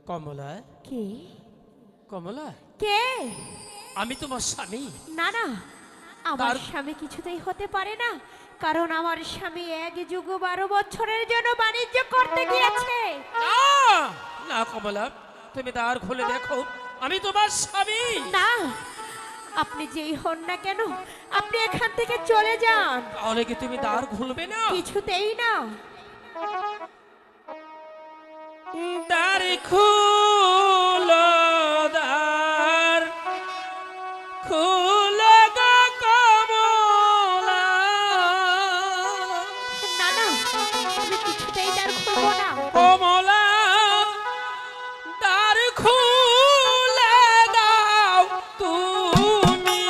কমলা, কে? কমলা, কে? আমি তোমার স্বামী। না না, আমার তার- স্বামী কিছুতেই হতে পারে না, কারণ আমার স্বামী 1 যুগ 12 বছরের জন্য বাণিজ্য করতে গিয়েছে। না না কমলা, তুমি দ্বার খুলে দেখো, আমি তোমার স্বামী। না, আপনি যেই হন না কেন, আপনি এখান থেকে চলে যান। তাহলে কি তুমি দ্বার খুলবে না? কিছুতেই না। দ্বার খুলো, দ্বার খুলো গো কমলা। না না, আমি কিছুতেই দ্বার খুলবো না। কমলা, দ্বার খুলে দাও তুমি,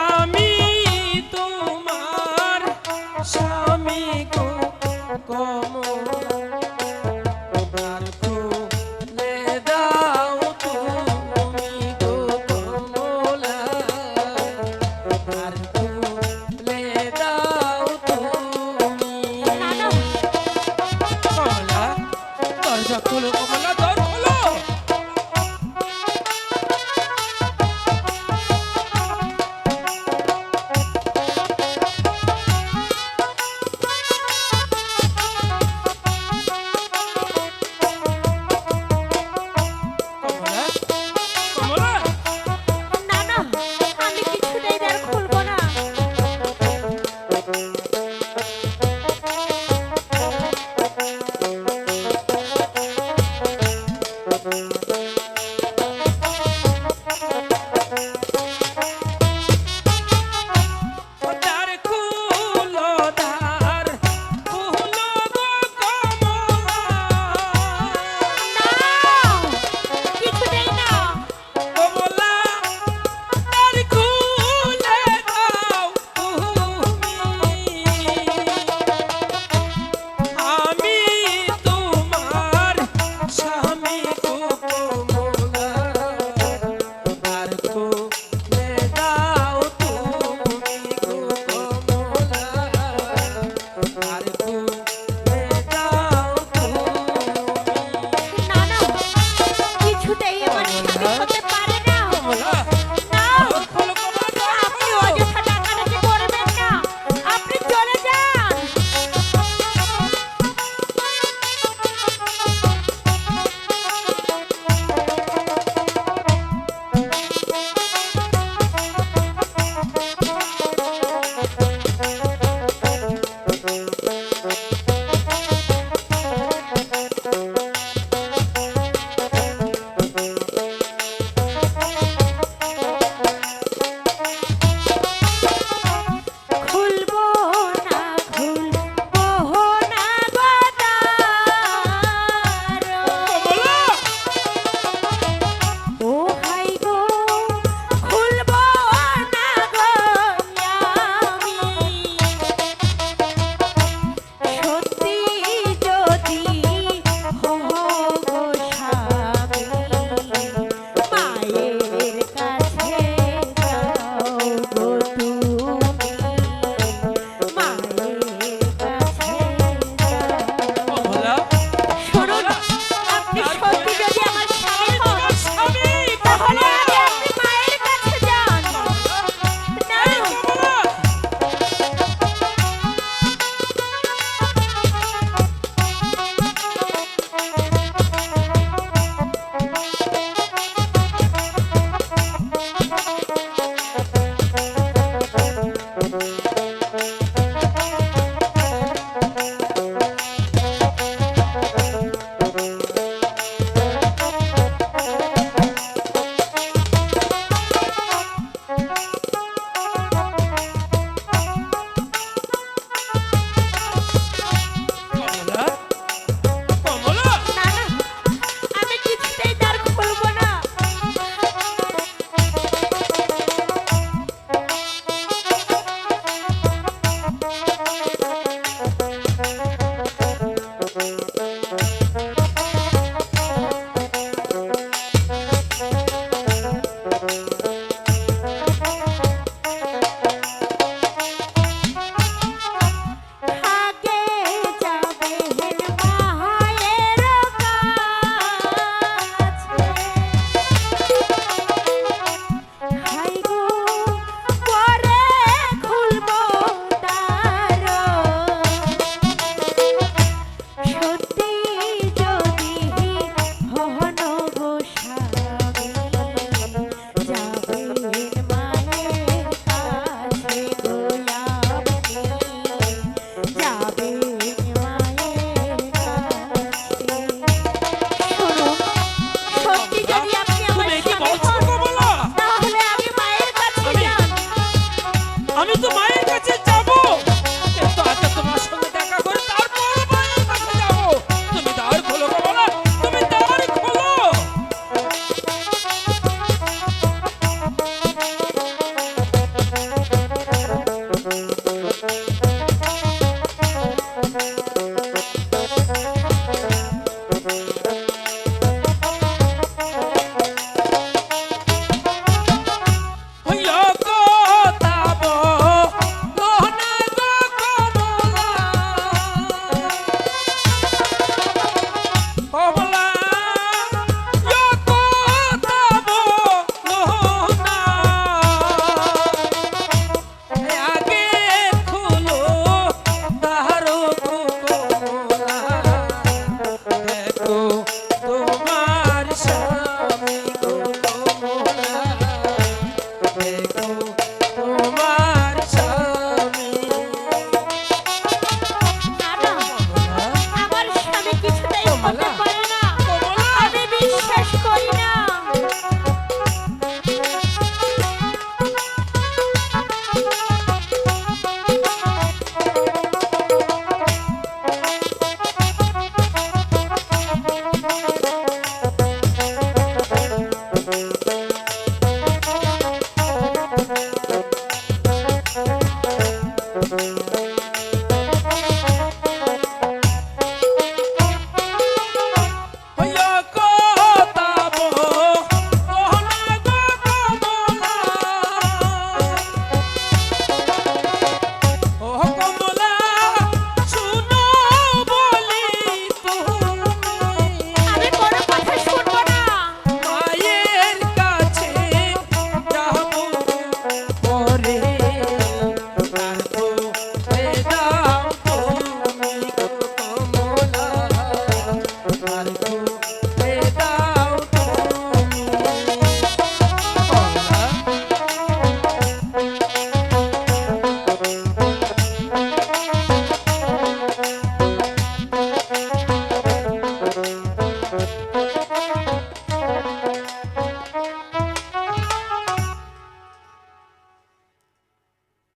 আমি তোমার স্বামী গো কমলা। দ্বার খুলে দাও তুমি গো কমলা, দ্বার খুলে দাও তুমি। না না, কমলা, দরজা খোলো কমলা, দর খোলো। কমলা, কমলা, না না, আমি কিছুতেই দ্বার খুলবো না। দ্বার খুলো, দ্বার খুলো গো কমলা। না, কিছুতেই না। কমলা, দ্বার খুলে দাও তুমি, আমি তোমার স্বামী গো কমলা। দ্বার খুলে দাও তুমি গো কমলা, দ্বার খুলে